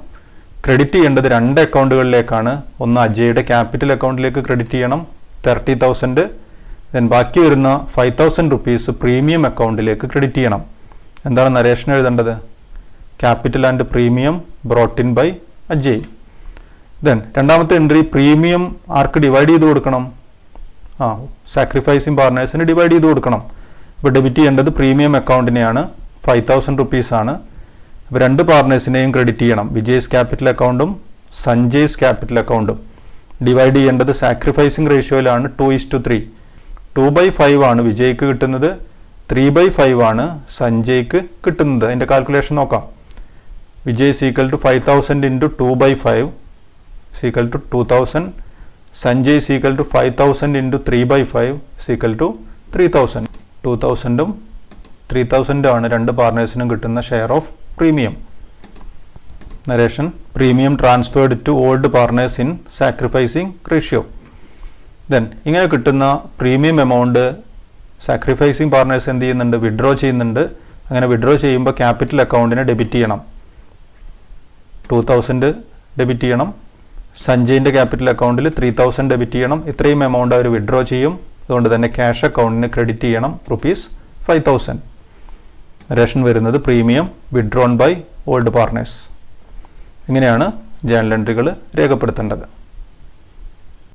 ക്രെഡിറ്റ് ചെയ്യേണ്ടത് രണ്ട് അക്കൗണ്ടുകളിലേക്കാണ്. ഒന്ന് അജയുടെ ക്യാപിറ്റൽ അക്കൗണ്ടിലേക്ക് ക്രെഡിറ്റ് ചെയ്യണം 30,000. ദെൻ ബാക്കി വരുന്ന ₹5,000 പ്രീമിയം അക്കൗണ്ടിലേക്ക് ക്രെഡിറ്റ് ചെയ്യണം. എന്താണ് നരേഷൻ എഴുതേണ്ടത്? Capital and premium brought in by Ajay. Then രണ്ടാമത്തെ എൻട്രി പ്രീമിയം ആർക്ക് ഡിവൈഡ് ചെയ്ത് കൊടുക്കണം? സാക്രിഫൈസിങ് പാർട്ട്നേഴ്സിന് ഡിവൈഡ് ചെയ്ത് കൊടുക്കണം. അപ്പോൾ ഡെബിറ്റ് ചെയ്യേണ്ടത് പ്രീമിയം അക്കൗണ്ടിനെയാണ്. ₹5,000 ആണ്. അപ്പോൾ രണ്ട് പാർട്ട്നേഴ്സിനെയും ക്രെഡിറ്റ് ചെയ്യണം. വിജയ്സ് ക്യാപിറ്റൽ അക്കൗണ്ടും സഞ്ജയ്സ് ക്യാപിറ്റൽ അക്കൗണ്ടും. ഡിവൈഡ് ചെയ്യേണ്ടത് സാക്രിഫൈസിങ് റേഷ്യോയിലാണ് 2:3. 2/5 ആണ് വിജയ്ക്ക് കിട്ടുന്നത്, 3/5 ആണ് സഞ്ജയ്ക്ക് കിട്ടുന്നത്. അതിൻ്റെ കാൽക്കുലേഷൻ നോക്കാം. വിജയ് = 5,000 × 2/5 = 2,000. സഞ്ജയ് = 5,000 × 3/5 = 3,000. 2,000ഉം 3,000 ആണ് രണ്ട് പാർട്ട്നേഴ്സിനും കിട്ടുന്ന share of premium. Narration premium transferred to old partners in sacrificing ratio. Then ഇങ്ങനെ കിട്ടുന്ന പ്രീമിയം എമൗണ്ട് സാക്രിഫൈസിങ് പാർട്ട്നേഴ്സ് എന്ത് ചെയ്യുന്നുണ്ട്? വിഡ്രോ ചെയ്യുന്നുണ്ട്. അങ്ങനെ വിഡ്രോ ചെയ്യുമ്പോൾ ക്യാപിറ്റൽ അക്കൗണ്ടിനെ ഡെബിറ്റ് ചെയ്യണം. 2,000 ഡെബിറ്റ് ചെയ്യണം. സഞ്ജയിൻ്റെ ക്യാപിറ്റൽ അക്കൗണ്ടിൽ 3,000 ഡെബിറ്റ് ചെയ്യണം. ഇത്രയും എമൗണ്ട് അവർ വിഡ്രോ ചെയ്യും. അതുകൊണ്ട് തന്നെ ക്യാഷ് അക്കൗണ്ടിന് ക്രെഡിറ്റ് ചെയ്യണം ₹5,000. നരേഷൻ വരുന്നത് premium withdrawn by old partners. ഇങ്ങനെയാണ് ജേണൽ എൻട്രികൾ രേഖപ്പെടുത്തേണ്ടത്.